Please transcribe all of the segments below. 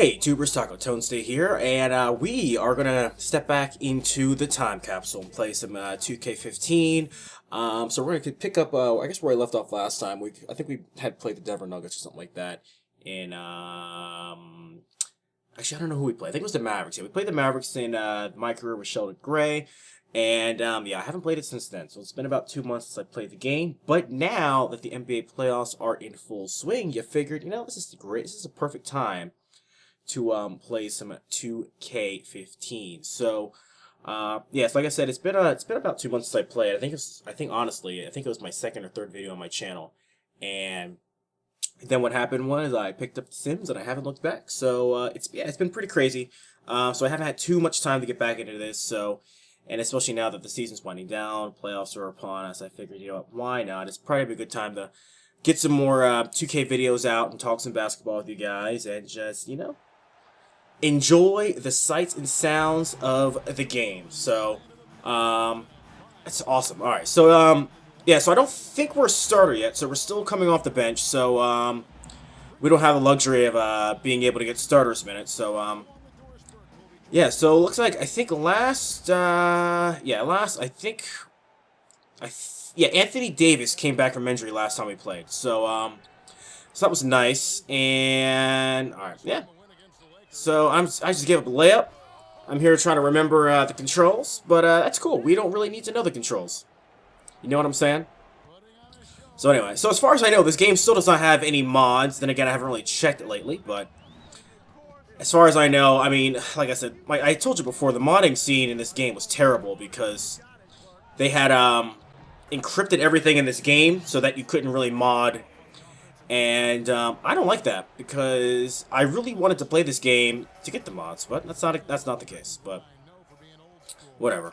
Hey, Tubers, Taco Stay here, and we are gonna step back into the time capsule and play some 2K15. So we're gonna pick up, I guess where I left off last time. I think we had played the Denver Nuggets or something like that. And actually, I don't know who we played. I think it was the Mavericks. Yeah, we played the Mavericks in my career with Sheldon Gray, and yeah, I haven't played it since then. So it's been about 2 months since I played the game. But now that the NBA playoffs are in full swing, you figured, this is great. This is a perfect time to play some 2K15. So yeah, so like I said, it's been about 2 months since I played. I think it was my second or third video on my channel. And then what happened was I picked up The Sims and I haven't looked back. So it's been pretty crazy. So I haven't had too much time to get back into this. So, and especially now that the season's winding down, playoffs are upon us, I figured, why not? It's probably a good time to get some more 2K videos out and talk some basketball with you guys and just, enjoy the sights and sounds of the game. So, that's awesome. All right, so yeah, so I don't think we're a starter yet. So we're still coming off the bench. So we don't have the luxury of being able to get starters minutes. So yeah, so it looks like I think Anthony Davis came back from injury last time we played. So so that was nice. And all right, yeah. So I just gave up a layup. I'm here trying to remember the controls, but that's cool. We don't really need to know the controls. You know what I'm saying? So anyway, so as far as I know, this game still does not have any mods. Then again, I haven't really checked it lately, but as far as I know, I mean, like I said, I told you before, the modding scene in this game was terrible because they had encrypted everything in this game so that you couldn't really mod. And I don't like that because I really wanted to play this game to get the mods, but that's not the case. But whatever.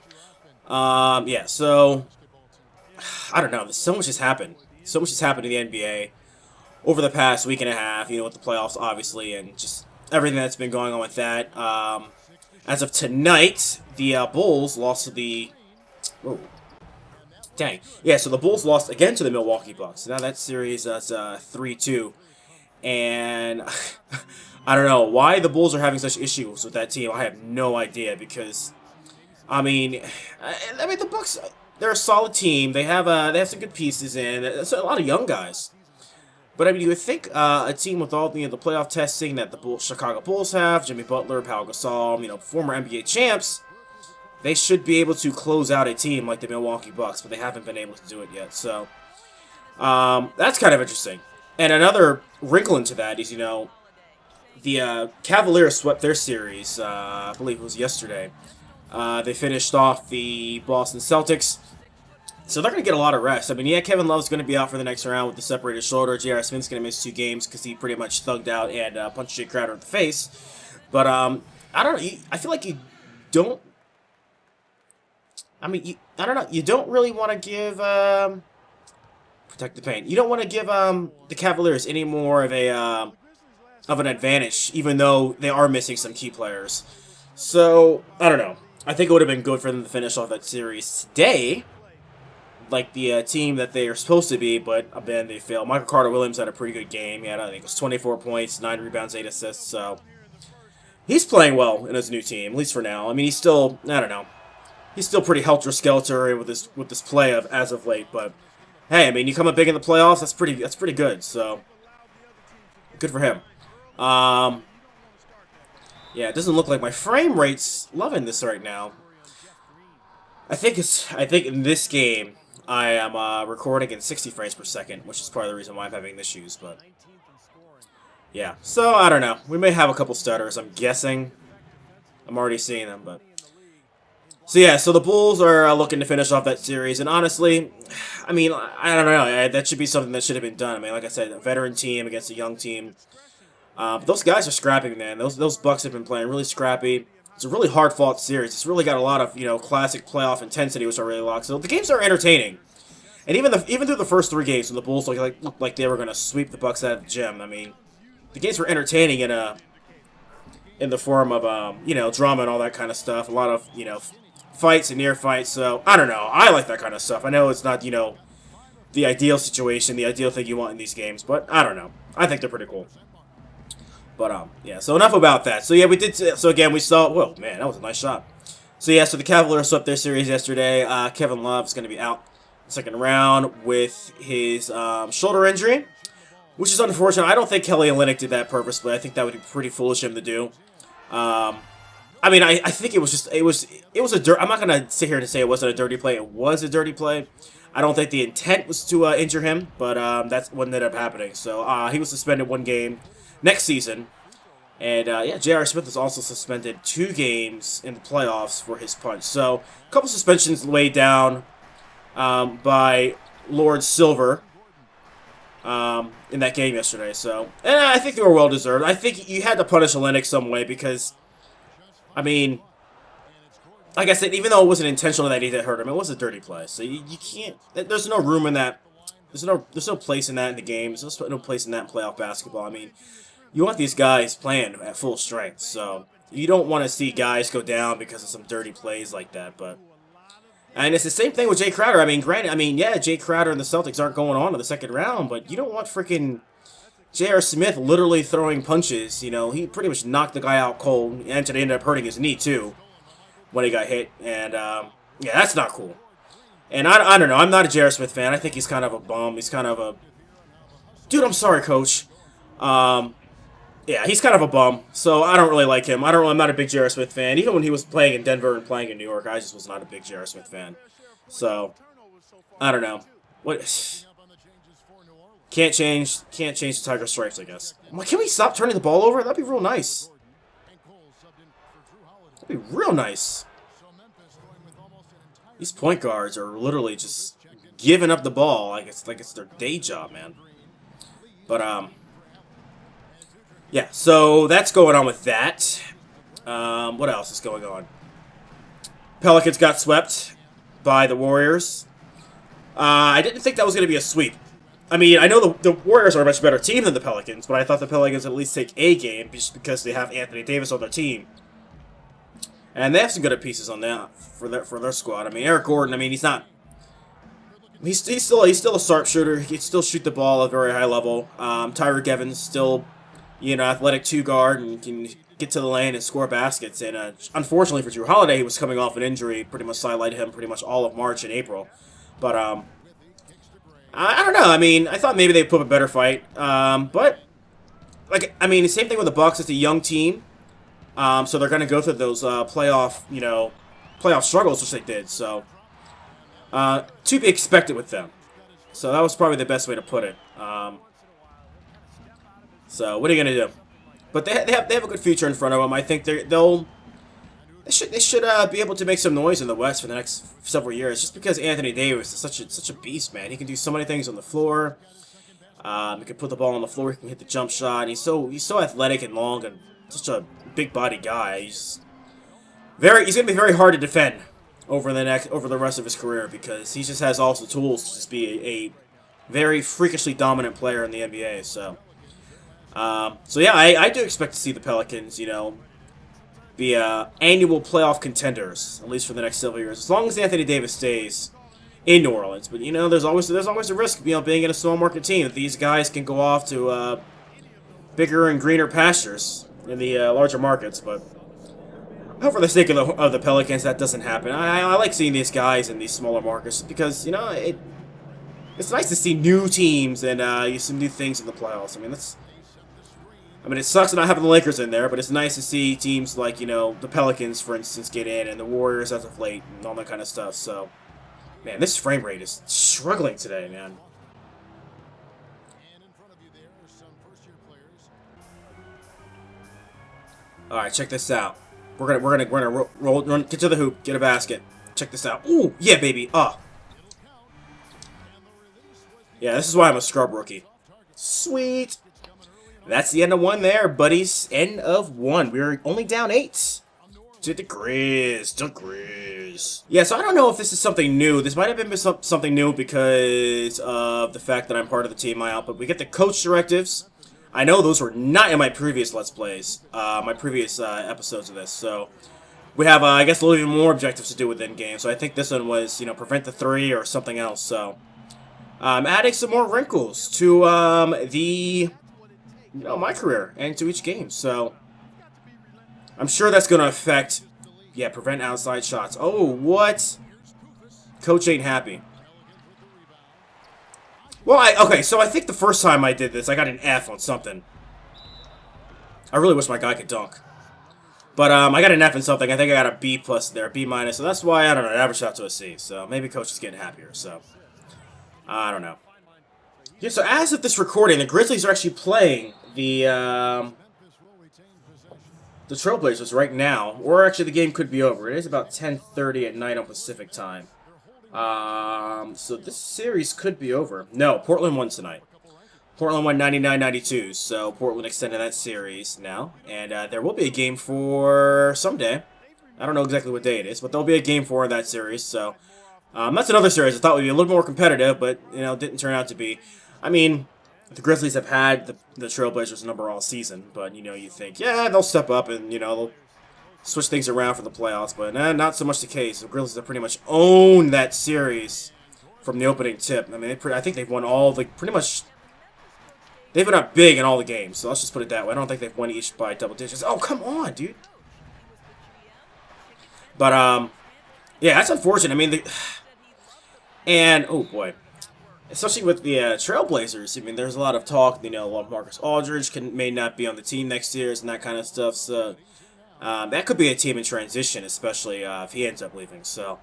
Yeah. So I don't know. So much has happened. So much has happened in the NBA over the past week and a half. With the playoffs, obviously, and just everything that's been going on with that. As of tonight, the Bulls lost to the. Whoa. Dang. Yeah, so the Bulls lost again to the Milwaukee Bucks. Now that series is 3-2. And I don't know why the Bulls are having such issues with that team. I have no idea because, I mean the Bucks, they're a solid team. They have some good pieces in. It's a lot of young guys. But I mean, you would think a team with all the playoff testing that the Chicago Bulls have, Jimmy Butler, Pau Gasol, former NBA champs, they should be able to close out a team like the Milwaukee Bucks, but they haven't been able to do it yet. So that's kind of interesting. And another wrinkle into that is, the Cavaliers swept their series. I believe it was yesterday. They finished off the Boston Celtics. So they're going to get a lot of rest. I mean, yeah, Kevin Love's going to be out for the next round with the separated shoulder. J.R. Smith's going to miss 2 games because he pretty much thugged out and punched Jay Crowder in the face. But I don't know. I feel like you don't. I mean, I don't know. You don't really want to give protect the paint. You don't want to give the Cavaliers any more of an advantage, even though they are missing some key players. So I don't know. I think it would have been good for them to finish off that series today, like the team that they are supposed to be. But then they failed. Michael Carter-Williams had a pretty good game. He had, I think it was 24 points, 9 rebounds, 8 assists. So he's playing well in his new team, at least for now. I mean, he's still, I don't know. He's still pretty helter-skelter with this play as of late, but hey, I mean, you come up big in the playoffs, that's pretty good. So good for him. Yeah, it doesn't look like my frame rate's loving this right now. I think in this game I am recording in 60 frames per second, which is part of the reason why I'm having issues. But yeah, so I don't know. We may have a couple stutters. I'm guessing. I'm already seeing them, but. So yeah, so the Bulls are looking to finish off that series, and honestly, I mean, I don't know, that should be something that should have been done. I mean, like I said, a veteran team against a young team. But those guys are scrappy, man. Those Bucks have been playing really scrappy. It's a really hard-fought series. It's really got a lot of, classic playoff intensity, which I really like. So the games are entertaining. And even through the first 3 games, when the Bulls looked like they were going to sweep the Bucks out of the gym, I mean, the games were entertaining in the form of, drama and all that kind of stuff. A lot of, fights and near fights, so I don't know. I like that kind of stuff. I know it's not, the ideal situation, the ideal thing you want in these games, but I don't know. I think they're pretty cool. But yeah. So enough about that. So yeah, we did. So again, we saw. Whoa, man, that was a nice shot. So yeah, so the Cavaliers swept their series yesterday. Kevin Love is going to be out second round with his shoulder injury, which is unfortunate. I don't think Kelly Olynyk did that purposely. I think that would be pretty foolish of him to do. I mean, I think it was just, it was a dirt. I'm not going to sit here and say it wasn't a dirty play. It was a dirty play. I don't think the intent was to injure him, but that's what ended up happening. So he was suspended 1 game next season. And yeah, J.R. Smith was also suspended 2 games in the playoffs for his punch. So a couple suspensions laid down by Lord Silver in that game yesterday. So, and I think they were well deserved. I think you had to punish Olynyk some way because, I mean, like I said, even though it wasn't intentional that he did hurt him, it was a dirty play. So you can't. There's no room in that. There's no place in that in the game. There's no place in that in playoff basketball. I mean, you want these guys playing at full strength. So you don't want to see guys go down because of some dirty plays like that. But and it's the same thing with Jay Crowder. I mean, granted, yeah, Jay Crowder and the Celtics aren't going on in the second round, but you don't want freaking J.R. Smith literally throwing punches. You know, he pretty much knocked the guy out cold, and ended up hurting his knee too when he got hit. And yeah, that's not cool. And I don't know. I'm not a J.R. Smith fan. I think he's kind of a bum. He's kind of a dude. I'm sorry, coach. Yeah, he's kind of a bum, so I don't really like him. I'm not a big J.R. Smith fan. Even when he was playing in Denver and playing in New York, I just was not a big J.R. Smith fan. So, I don't know. What? Can't change the Tiger Stripes, I guess. Can we stop turning the ball over? That'd be real nice. That'd be real nice. These point guards are literally just giving up the ball like it's their day job, man. But yeah, so that's going on with that. What else is going on? Pelicans got swept by the Warriors. I didn't think that was going to be a sweep. I mean, I know the Warriors are a much better team than the Pelicans, but I thought the Pelicans would at least take a game just because they have Anthony Davis on their team. And they have some good pieces on that for their squad. I mean, Eric Gordon, I mean, he's still a sharpshooter. He can still shoot the ball at a very high level. Tyreek Evans still, you know, athletic 2-guard and can get to the lane and score baskets. And unfortunately for Drew Holiday, he was coming off an injury, pretty much sidelined him pretty much all of March and April. But I don't know. I mean, I thought maybe they'd put up a better fight. But like, I mean, the same thing with the Bucks. It's a young team, so they're going to go through those playoff struggles, which they did. So to be expected with them. So that was probably the best way to put it. So what are you going to do? But they have a good future in front of them. I think they should be able to make some noise in the West for the next several years. Just because Anthony Davis is such a beast, man. He can do so many things on the floor. He can put the ball on the floor. He can hit the jump shot. He's so athletic and long and such a big body guy. He's going to be very hard to defend over the rest of his career because he just has all the tools to just be a very freakishly dominant player in the NBA. So yeah, I do expect to see the Pelicans, you know, be annual playoff contenders, at least for the next several years, as long as Anthony Davis stays in New Orleans. But you know, there's always a risk, you know, being in a small market team that these guys can go off to bigger and greener pastures in the larger markets. But I hope for the sake of the Pelicans that doesn't happen. I like seeing these guys in these smaller markets because, you know, it's nice to see new teams and some new things in the playoffs. I mean, it sucks not having the Lakers in there, but it's nice to see teams like, you know, the Pelicans, for instance, get in, and the Warriors as of late, and all that kind of stuff. So, man, this frame rate is struggling today, man. All right, check this out. We're gonna run, get to the hoop, get a basket. Check this out. Ooh, yeah, baby. Yeah, this is why I'm a scrub rookie. Sweet. That's the end of one there, buddies. End of one. We're only down 8 to the Grizz. Yeah, so I don't know if this is something new. This might have been something new because of the fact that I'm part of the team out, but we get the coach directives. I know those were not in my previous Let's Plays, my previous episodes of this. So we have, I guess, a little bit more objectives to do within game. So I think this one was, you know, prevent the 3 or something else. So adding some more wrinkles to the my career and to each game. So I'm sure that's going to affect, yeah, prevent outside shots. Oh, what? Coach ain't happy. Well, okay, so I think the first time I did this, I got an F on something. I really wish my guy could dunk. But I got an F in something. I think I got a B plus there, B minus. So that's why, I don't know, it averaged out to a C. So maybe coach is getting happier. So I don't know. Yeah, so as of this recording, the Grizzlies are actually playing the Trailblazers right now. Or actually, the game could be over. It is about 10:30 at night on Pacific time. So this series could be over. No, Portland won tonight. Portland won 99-92, so Portland extended that series now. And there will be a game for someday. I don't know exactly what day it is, but there'll be a game for that series. So that's another series I thought would be a little more competitive, but didn't turn out to be. I mean, the Grizzlies have had the Trailblazers number all season, but you think, yeah, they'll step up and they'll switch things around for the playoffs, but not so much the case. The Grizzlies have pretty much owned that series from the opening tip. I mean, I think they've won all the pretty much. They've been up big in all the games, so let's just put it that way. I don't think they've won each by double digits. Oh, come on, dude. But, yeah, that's unfortunate. I mean, and, oh, boy. Especially with the Trailblazers, I mean, there's a lot of talk, Marcus Aldridge may not be on the team next year and that kind of stuff, so that could be a team in transition, especially if he ends up leaving. So,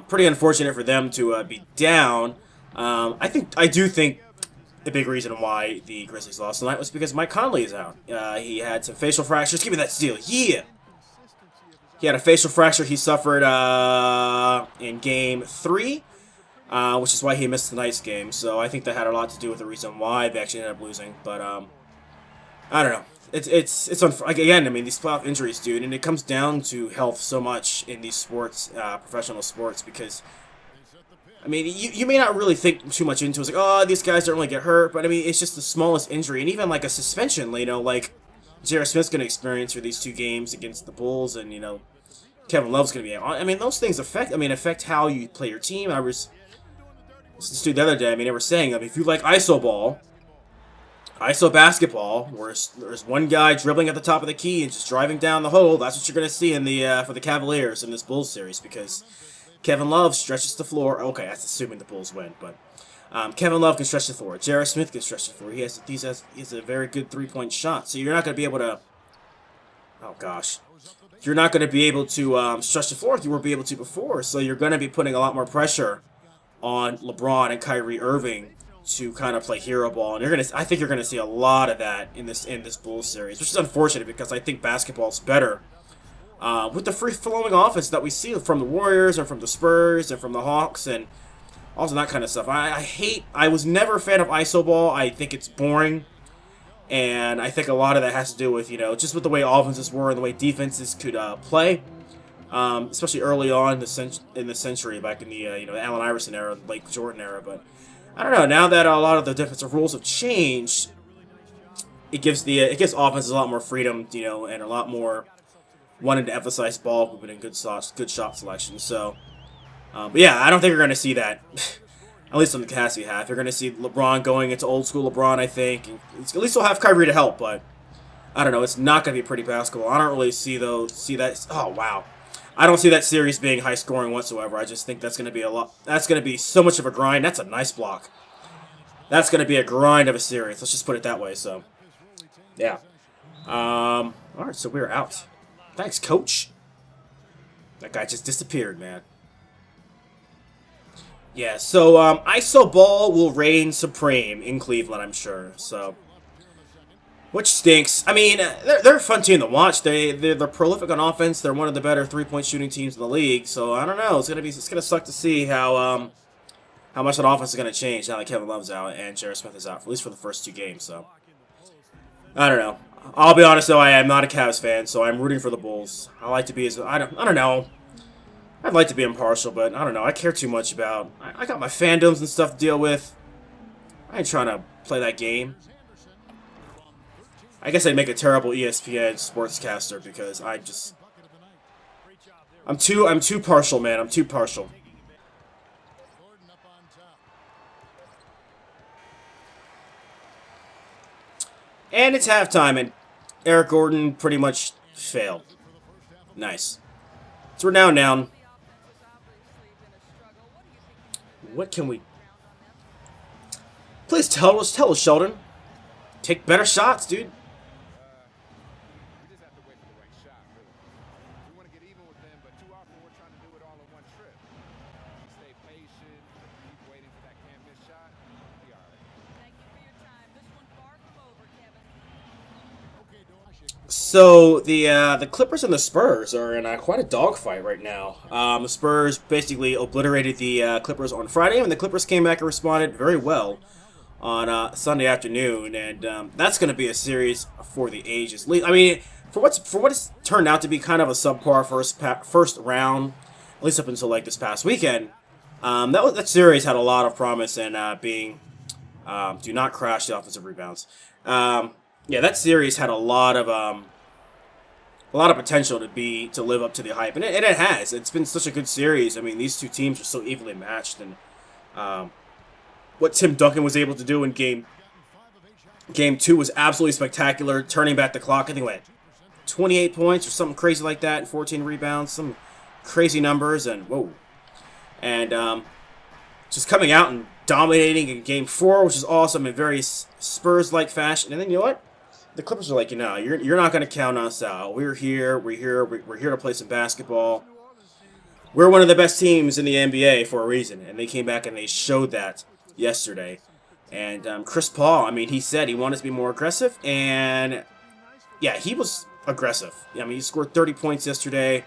pretty unfortunate for them to be down. I do think the big reason why the Grizzlies lost tonight was because Mike Conley is out. He had some facial fractures. Give me that steal. Yeah! He had a facial fracture he suffered in Game 3, which is why he missed tonight's game. So I think that had a lot to do with the reason why they actually ended up losing. But, I don't know. Again, I mean, these playoff injuries, dude, and it comes down to health so much in these sports, professional sports, because I mean, you may not really think too much into it. It's like, oh, these guys don't really get hurt. But, I mean, it's just the smallest injury. And even, like, a suspension, like J.R. Smith's going to experience for these 2 games against the Bulls. And, Kevin Love's going to be out. I mean, those things affect how you play your team. I was this dude the other day, I mean, they were saying, if you like iso ball, iso basketball, where there's one guy dribbling at the top of the key and just driving down the hole, that's what you're going to see in the for the Cavaliers in this Bulls series, because Kevin Love stretches the floor. Okay, that's assuming the Bulls win, but Kevin Love can stretch the floor. J.R. Smith can stretch the floor. He has a very good 3-point shot. So you're not going to be able to. Oh gosh, you're not going to be able to stretch the floor like you were able to before. So you're going to be putting a lot more pressure on LeBron and Kyrie Irving to kind of play hero ball, and I think you're gonna see a lot of that in this Bulls series, which is unfortunate because I think basketball's better. With the free-flowing offense that we see from the Warriors and from the Spurs and from the Hawks and also that kind of stuff. I was never a fan of iso ball. I think it's boring. And I think a lot of that has to do with, just with the way offenses were and the way defenses could play. Especially early on in the century, back in the, Allen Iverson era, Blake Jordan era. But I don't know, now that a lot of the defensive rules have changed, it gives offenses a lot more freedom, and a lot more wanting to emphasize ball movement and good shot selection. So, but yeah, I don't think you're going to see that, at least on the Cassidy half. You're going to see LeBron going into old school LeBron, I think. And at least he'll have Kyrie to help, but I don't know. It's not going to be pretty basketball. I don't really see that. Oh, wow. I don't see that series being high scoring whatsoever. I just think that's going to be that's going to be so much of a grind. That's a nice block. That's going to be a grind of a series. Let's just put it that way. So, yeah. All right, so we're out. Thanks, coach. That guy just disappeared, man. Yeah, so iso ball will reign supreme in Cleveland, I'm sure. So, which stinks. I mean, they're a fun team to watch. They're prolific on offense. They're one of the better 3-point shooting teams in the league. So I don't know. It's gonna suck to see how much that offense is gonna change now that Kevin Love's out and J.R. Smith is out, at least for the first 2 games. So I don't know. I'll be honest though, I am not a Cavs fan, so I'm rooting for the Bulls. I like to be I don't know. I'd like to be impartial, but I don't know. I care too much about. I got my fandoms and stuff to deal with. I ain't trying to play that game. I guess I'd make a terrible ESPN sportscaster because I'm too partial, man. I'm too partial. And it's halftime, and Eric Gordon pretty much failed. Nice. So we're now down. What can we... Please tell us, Sheldon. Take better shots, dude. So the Clippers and the Spurs are in quite a dogfight right now. The Spurs basically obliterated the Clippers on Friday, and the Clippers came back and responded very well on Sunday afternoon, and that's going to be a series for the ages. I mean, for what's turned out to be kind of a subpar first round, at least up until like this past weekend. That series had a lot of promise in being do not crash the offensive rebounds. Yeah, that series had a lot of potential to live up to the hype, and it has. It's been such a good series. I mean, these two teams are so evenly matched, and what Tim Duncan was able to do in game 2 was absolutely spectacular, turning back the clock. I think what, 28 points or something crazy like that, and 14 rebounds, some crazy numbers, and whoa, and just coming out and dominating in game 4, which is awesome in very Spurs-like fashion. And then you know what? The Clippers are like, you're not going to count us out. We're here to play some basketball. We're one of the best teams in the NBA for a reason, and they came back and they showed that yesterday. And Chris Paul, I mean, he said he wanted to be more aggressive, and yeah, he was aggressive. I mean, he scored 30 points yesterday.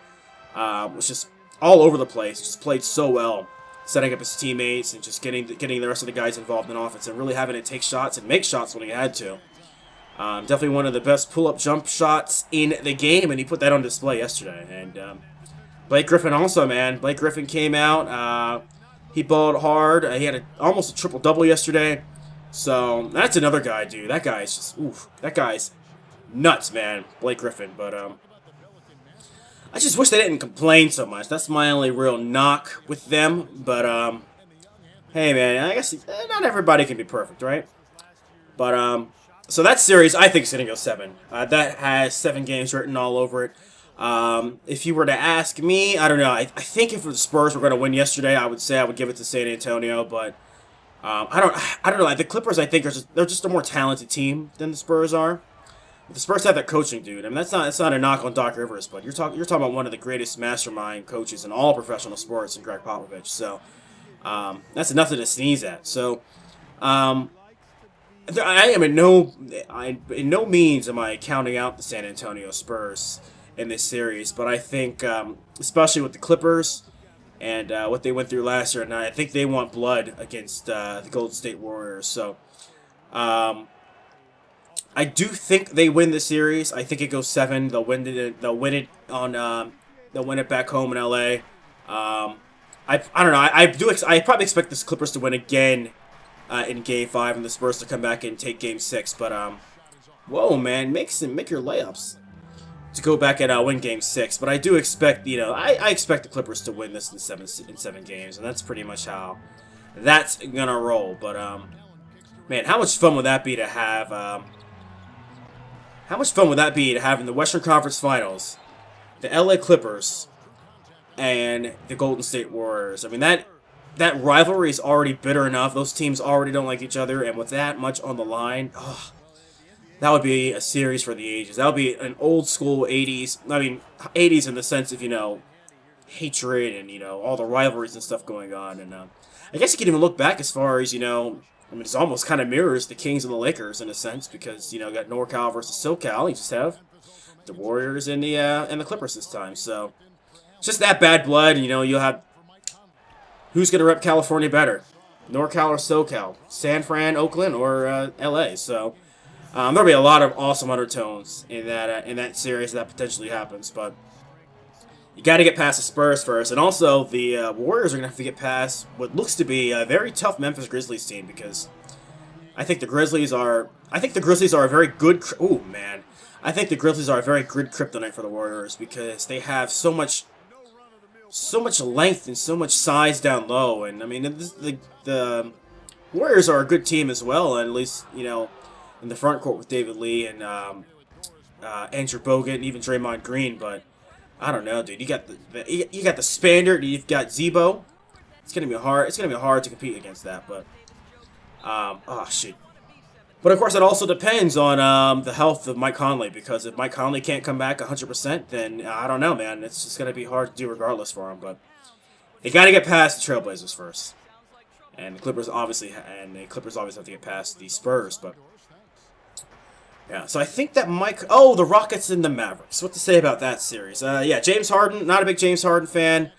Was just all over the place. Just played so well, setting up his teammates and just getting the rest of the guys involved in offense and really having to take shots and make shots when he had to. Definitely one of the best pull-up jump shots in the game, and he put that on display yesterday. And Blake Griffin also, man. Blake Griffin came out. He balled hard. He had almost a triple-double yesterday. So that's another guy, dude. That guy's just, oof. That guy's nuts, man. Blake Griffin. But I just wish they didn't complain so much. That's my only real knock with them. But hey, man, I guess not everybody can be perfect, right? But so that series, I think, is going to go 7. That has 7 games written all over it. If you were to ask me, I don't know. I think if the Spurs were going to win yesterday, I would say I would give it to San Antonio. But I don't know. The Clippers, I think, they're just a more talented team than the Spurs are. The Spurs have that coaching dude. I mean, that's not a knock on Doc Rivers, but you're talking about one of the greatest mastermind coaches in all professional sports, in Greg Popovich. So that's nothing to sneeze at. So. I am in no means am I counting out the San Antonio Spurs in this series, but I think, especially with the Clippers and what they went through last year, and I think they want blood against the Golden State Warriors. So, I do think they win the series. I think it goes 7. They'll win it. They'll win it back home in LA. I don't know. I probably expect the Clippers to win again. In Game 5, and the Spurs to come back and take Game 6. But, whoa, man, make your layups to go back and win Game 6. But I do expect, I expect the Clippers to win this in 7 games, and that's pretty much how that's gonna roll. But, man, how much fun would that be to have? How much fun would that be to have in the Western Conference Finals, the LA Clippers and the Golden State Warriors? I mean, that rivalry is already bitter enough. Those teams already don't like each other, and with that much on the line, that would be a series for the ages. That would be an old school 80s. I mean, 80s in the sense of, hatred and, all the rivalries and stuff going on. And I guess you can even look back as far as, I mean, it's almost kind of mirrors the Kings and the Lakers in a sense because, you got NorCal versus SoCal. You just have the Warriors and the Clippers this time. So, it's just that bad blood. You'll have who's going to rep California better? NorCal or SoCal? San Fran, Oakland, or LA? So there'll be a lot of awesome undertones in that series that potentially happens. But you got to get past the Spurs first. And also the Warriors are going to have to get past what looks to be a very tough Memphis Grizzlies team because I think the Grizzlies are a very good... Oh, man. I think the Grizzlies are a very good kryptonite for the Warriors because they have so much length and so much size down low, and I mean the Warriors are a good team as well, and at least in the front court with David Lee and Andrew Bogut and even Draymond Green, but I don't know, dude. You got you got the Spaniard, you've got Zebo. It's gonna be hard. It's gonna be hard to compete against that, but oh shit. But of course, it also depends on the health of Mike Conley, because if Mike Conley can't come back 100%, then I don't know, man. It's just gonna be hard to do regardless for him. But they got to get past the Trailblazers first, and the Clippers obviously have to get past the Spurs. But yeah, so I think that the Rockets and the Mavericks. What to say about that series? Yeah, James Harden. Not a big James Harden fan.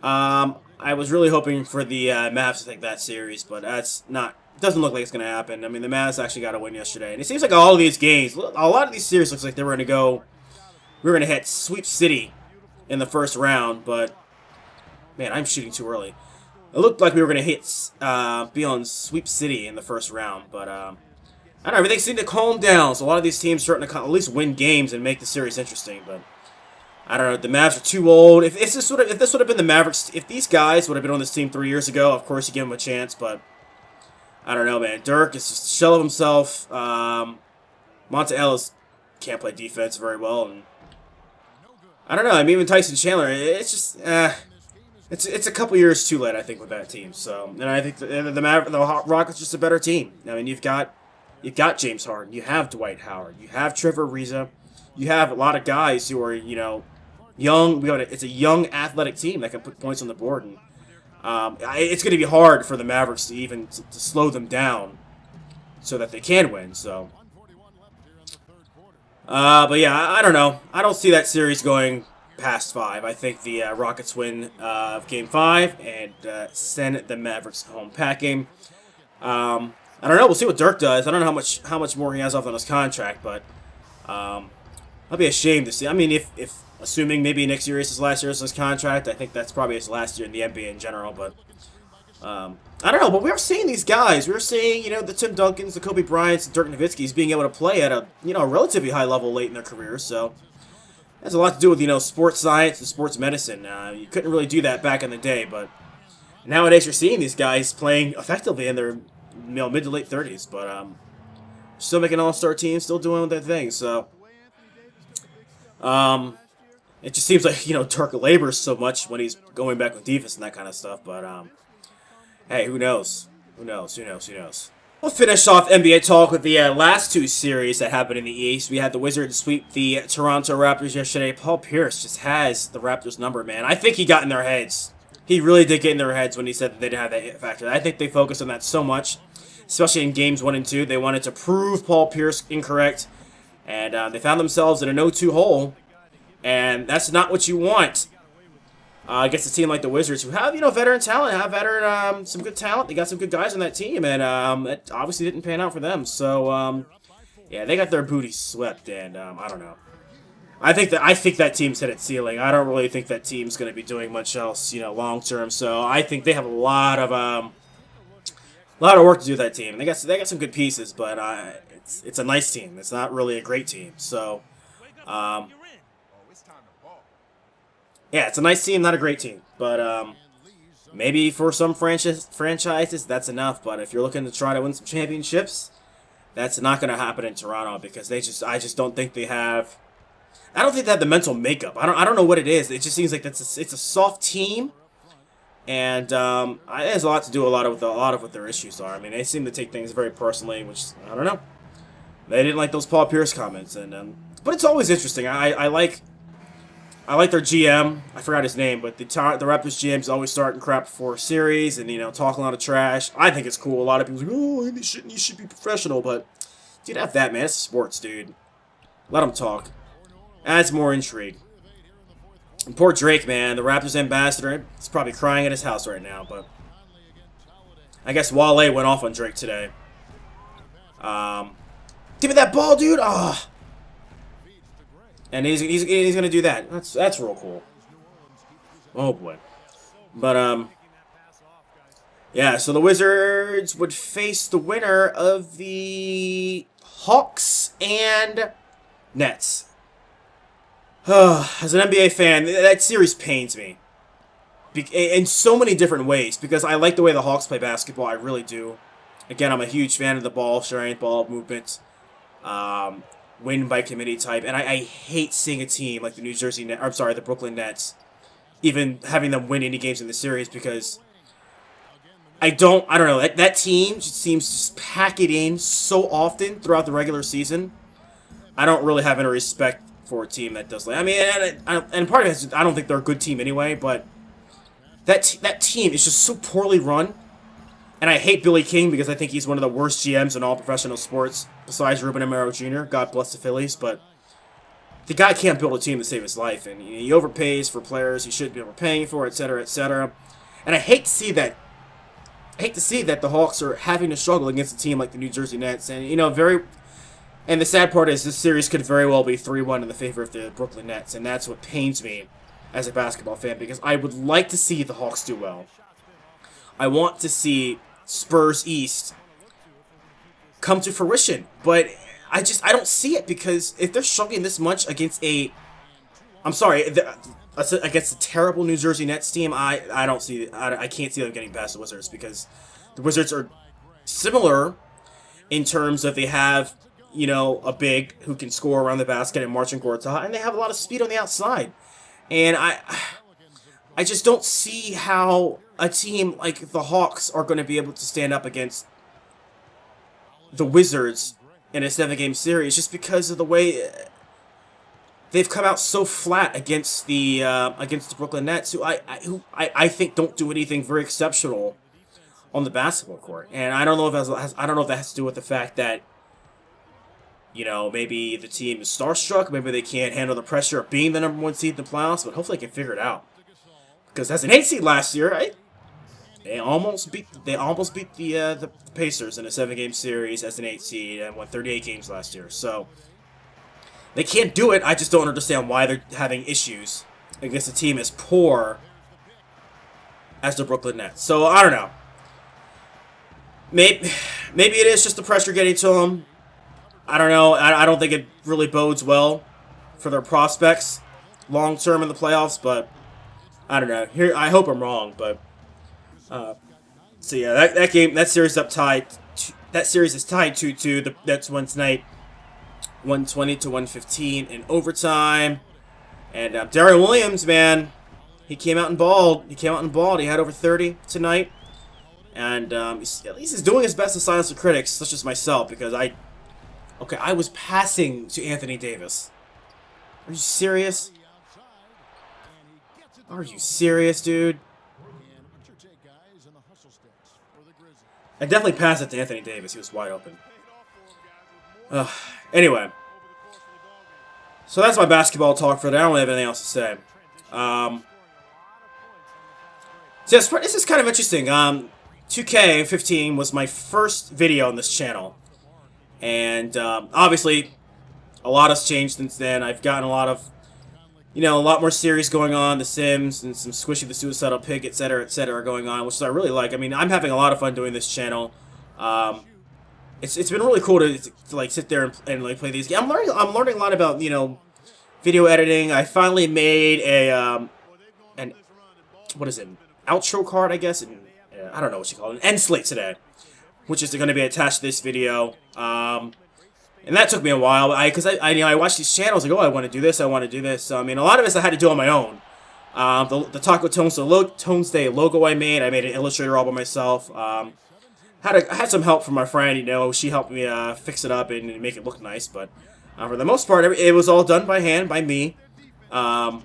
I was really hoping for the Mavs to take that series, but that's not. Doesn't look like it's going to happen. I mean, the Mavs actually got a win yesterday, and it seems like all of these games, a lot of these series looks like they were going to go. We were going to hit Sweep City in the first round, but man, I'm shooting too early. It looked like we were going to hit be on Sweep City in the first round, but I don't know. Everything seemed to calm down, so a lot of these teams starting to at least win games and make the series interesting, but. I don't know. The Mavs are too old. If this would have been the Mavericks, if these guys would have been on this team 3 years ago, of course you give them a chance. But I don't know, man. Dirk is just a shell of himself. Monta Ellis can't play defense very well, and I don't know. I mean, even Tyson Chandler. It's just it's a couple years too late, I think, with that team. So, and I think the Rockets are just a better team. I mean, you've got James Harden, you have Dwight Howard, you have Trevor Ariza, you have a lot of guys who are young. It's a young, athletic team that can put points on the board, and it's going to be hard for the Mavericks to even to slow them down, so that they can win. So, but yeah, I don't know. I don't see that series going past 5. I think the Rockets win Game 5 and send the Mavericks home packing. I don't know. We'll see what Dirk does. I don't know how much more he has off on his contract, but I'll be ashamed to see. I mean, if assuming maybe next year is his last year of his contract, I think that's probably his last year in the NBA in general. But I don't know. But we were seeing these guys. We were seeing the Tim Duncans, the Kobe Bryants, the Dirk Nowitzki's being able to play at a relatively high level late in their careers. So it has a lot to do with sports science and sports medicine. You couldn't really do that back in the day, but nowadays you're seeing these guys playing effectively in their mid to late 30s. But still making all-star teams, still doing their thing. So. It just seems like, Dirk labors so much when he's going back with defense and that kind of stuff, but, hey, who knows? Who knows? We'll finish off NBA talk with the last 2 series that happened in the East. We had the Wizards sweep the Toronto Raptors yesterday. Paul Pierce just has the Raptors number, man. I think he got in their heads. He really did get in their heads when he said that they didn't have that hit factor. I think they focused on that so much, especially in games 1 and 2. They wanted to prove Paul Pierce incorrect. And they found themselves in a 0-2 hole, and that's not what you want against a team like the Wizards, who have veteran talent, some good talent. They got some good guys on that team, and it obviously didn't pan out for them. So yeah, they got their booty swept, and I don't know. I think that team's hit its ceiling. I don't really think that team's going to be doing much else, long term. So I think they have a lot of work to do with that team. They got some good pieces, but it's a nice team. It's not really a great team. So, yeah, it's a nice team, not a great team. But maybe for some franchises, that's enough. But if you're looking to try to win some championships, that's not going to happen in Toronto because I just don't think they have. I don't think they have the mental makeup. I don't know what it is. It just seems like it's a soft team. And it has a lot to do with a lot of what their issues are. I mean, they seem to take things very personally, which I don't know. They didn't like those Paul Pierce comments, and but it's always interesting. I like their GM. I forgot his name, but the Raptors GM's always starting crap before a series, and talking a lot of trash. I think it's cool. A lot of people are like, oh, you should be professional, but dude, F that, man. It's sports, dude. Let them talk. Adds more intrigue. And poor Drake, man, the Raptors ambassador, is probably crying at his house right now, but I guess Wale went off on Drake today. Give me that ball, dude! Ah, and he's gonna do that. That's real cool. Oh boy, but yeah. So the Wizards would face the winner of the Hawks and Nets. As an NBA fan, that series pains me. In so many different ways, because I like the way the Hawks play basketball, I really do. Again, I'm a huge fan of the ball sharing, ball movement. win by committee type, and I hate seeing a team like the New Jersey Net, I'm sorry, the Brooklyn Nets, even having them win any games in the series, because I don't know, that team just seems to just pack it in so often throughout the regular season. I don't really have any respect for a team that does. I mean, and part of it is I don't think they're a good team anyway, but that team is just so poorly run. And I hate Billy King because I think he's one of the worst GMs in all professional sports, besides Ruben Amaro Jr. God bless the Phillies, but the guy can't build a team to save his life, and he overpays for players he shouldn't be overpaying for, etc., etc. And I hate to see that. I hate to see that the Hawks are having to struggle against a team like the New Jersey Nets, and And the sad part is this series could very well be 3-1 in the favor of the Brooklyn Nets, and that's what pains me as a basketball fan, because I would like to see the Hawks do well. I want to see Spurs East come to fruition, but I don't see it, because if they're struggling this much against against a terrible New Jersey Nets team, I can't see them getting past the Wizards, because the Wizards are similar in terms of they have, a big who can score around the basket and march and Gortat, and they have a lot of speed on the outside. And I just don't see how a team like the Hawks are going to be able to stand up against the Wizards in a 7-game series, just because of the way they've come out so flat against the Brooklyn Nets, who I think don't do anything very exceptional on the basketball court. And I don't know if that has to do with the fact that maybe the team is starstruck, maybe they can't handle the pressure of being the #1 seed in the playoffs, but hopefully they can figure it out. Because as an 8 seed last year, right? They almost beat the Pacers in a 7-game series as an 8 seed and won 38 games last year. So they can't do it. I just don't understand why they're having issues against a team as poor as the Brooklyn Nets. So I don't know. Maybe it is just the pressure getting to them. I don't know. I don't think it really bodes well for their prospects long term in the playoffs, but I don't know. I hope I'm wrong, but so yeah, that series is tied 2-2. The Nets won tonight, 120-115 in overtime. And Darren Williams, man, he came out and balled. He had over 30 tonight, and at least he's doing his best to silence the critics, such as myself, because I was passing to Anthony Davis. Are you serious? Are you serious, dude? I definitely passed it to Anthony Davis. He was wide open. Anyway. So that's my basketball talk for today. I don't have anything else to say. So this is kind of interesting. 2K15 was my first video on this channel. And obviously, a lot has changed since then. I've gotten a lot of, a lot more series going on. The Sims and some Squishy the Suicidal Pig, etc., going on, which I really like. I mean, I'm having a lot of fun doing this channel. It's been really cool to like sit there and like play these games. I'm learning a lot about video editing. I finally made an what is it, outro card, I guess, and I don't know what you call it, an end slate today, which is going to be attached to this video. And that took me a while, because I watched these channels, like, oh, I want to do this, I want to do this. So, I mean, a lot of this I had to do on my own. The Taco Tones Day logo I made an Illustrator all by myself. I had some help from my friend, she helped me fix it up and make it look nice, but for the most part, it was all done by hand, by me. Yeah,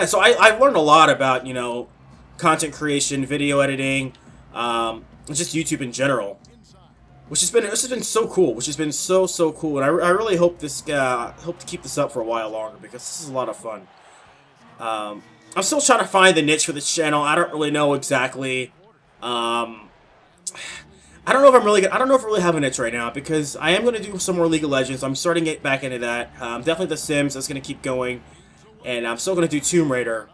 so I've learned a lot about, content creation, video editing, just YouTube in general. Which has been so cool. Which has been so cool, and I really hope to keep this up for a while longer, because this is a lot of fun. I'm still trying to find the niche for this channel. I don't really know exactly. I don't know if I really have a niche right now, because I am going to do some more League of Legends. I'm starting to get back into that. Definitely The Sims. That's going to keep going, and I'm still going to do Tomb Raider.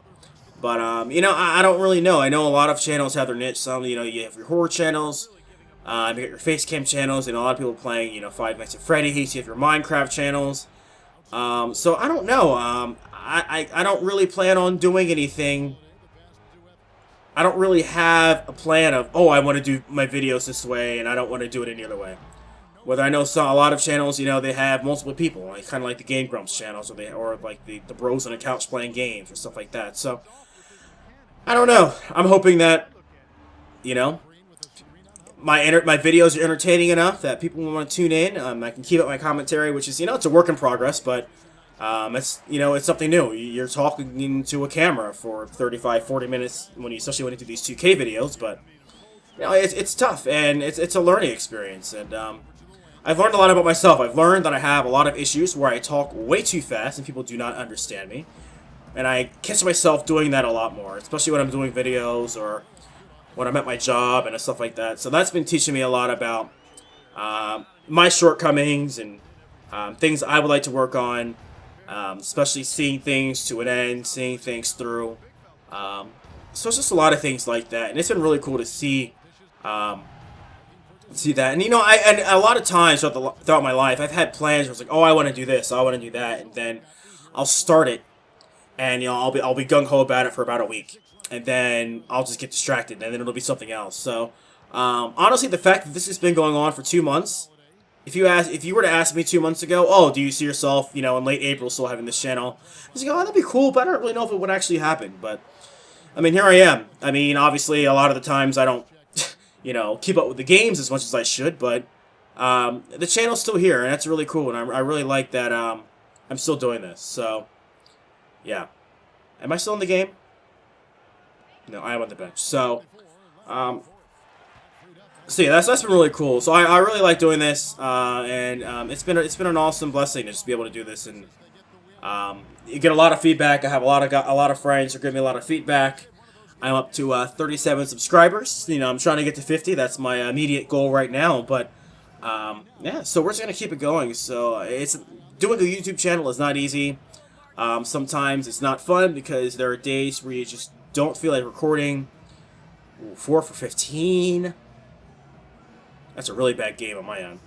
But I don't really know. I know a lot of channels have their niche. Some you have your horror channels. You got your face cam channels, and a lot of people playing, Five Nights at Freddy's. You have your Minecraft channels. So I don't know. I don't really plan on doing anything. I don't really have a plan of, oh, I want to do my videos this way, and I don't want to do it any other way. Whether I know a lot of channels, you know, they have multiple people, like kind of like the Game Grumps channels, or like the bros on the couch playing games or stuff like that. So I don't know. I'm hoping that, you know, my videos are entertaining enough that people will want to tune in. I can keep up my commentary, which is, you know, it's a work in progress, but it's, you know, it's something new. You're talking into a camera for 35, 40 minutes especially when you do these 2K videos, but you know, it's tough and it's a learning experience, and I've learned a lot about myself. I've learned that I have a lot of issues where I talk way too fast and people do not understand me, and I catch myself doing that a lot more, especially when I'm doing videos or when I'm at my job and stuff like that. So that's been teaching me a lot about my shortcomings and things I would like to work on, especially seeing things to an end, seeing things through. So it's just a lot of things like that, and it's been really cool to see that. And you know, and a lot of times throughout my life, I've had plans where it's like, oh, I want to do this, I want to do that, and then I'll start it, and you know, I'll be gung ho about it for about a week, and then I'll just get distracted, and then it'll be something else. So honestly, the fact that this has been going on for 2 months, if you were to ask me 2 months ago, oh, do you see yourself, you know, in late April still having this channel, I was like, oh, that'd be cool, but I don't really know if it would actually happen. But I mean, here I am. I mean, obviously, a lot of the times I don't, you know, keep up with the games as much as I should, but the channel's still here, and that's really cool, and I really like that I'm still doing this. So, yeah. Am I still in the game? No, I am on the bench. So yeah, that's been really cool. So I really like doing this, and it's been an awesome blessing to just be able to do this, and you get a lot of feedback. I have a lot of friends who give me a lot of feedback. I'm up to 37 subscribers. You know, I'm trying to get to 50. That's my immediate goal right now. But yeah, so we're just gonna keep it going. So it's doing a YouTube channel is not easy. Sometimes it's not fun because there are days where you just don't feel like recording. Ooh, 4 for 15. That's a really bad game on my end.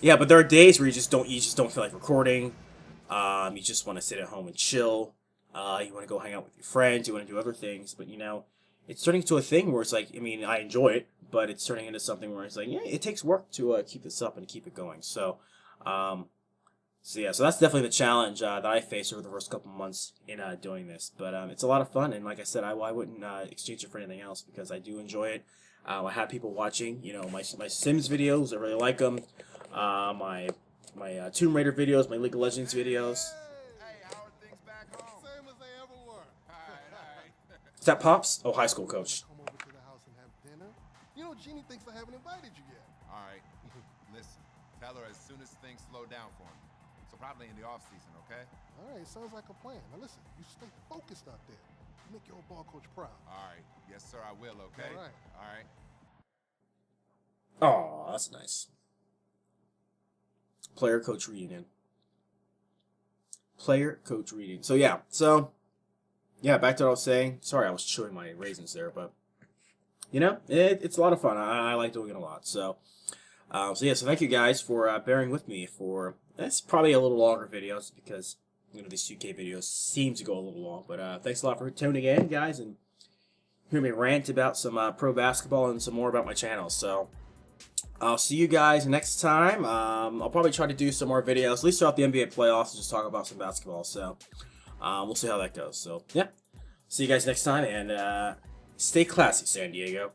Yeah, but there are days where you just don't feel like recording. You just want to sit at home and chill. You want to go hang out with your friends. You want to do other things. But you know, it's turning into a thing where it's like, I mean, I enjoy it, but it's turning into something where it's like, yeah, it takes work to keep this up and keep it going. So, yeah, so that's definitely the challenge that I faced over the first couple months in doing this. But it's a lot of fun, and like I said, I wouldn't exchange it for anything else because I do enjoy it. I have people watching, you know, my Sims videos. I really like them. My Tomb Raider videos, my League of Legends videos. Is that Pops? Oh, high school coach. Come over to the house and have dinner. You know, Jeannie thinks I haven't invited you yet. All right. Listen, tell her as soon as things slow down for me. So probably in the off season, okay? All right, sounds like a plan. Now listen, you stay focused out there. Make your old ball coach proud. All right. Yes, sir, I will, okay? All right. All right. Oh, that's nice. Player coach reunion. Player coach reunion. So yeah, back to what I was saying. Sorry, I was chewing my raisins there, but you know, it's a lot of fun. I like doing it a lot. So yeah, so thank you guys for bearing with me for it's probably a little longer videos because you know these 2K videos seem to go a little long. But thanks a lot for tuning in, guys, and hear me rant about some pro basketball and some more about my channel. So I'll see you guys next time. I'll probably try to do some more videos, at least throughout the NBA playoffs, and just talk about some basketball. So we'll see how that goes. So yeah, see you guys next time, and stay classy, San Diego.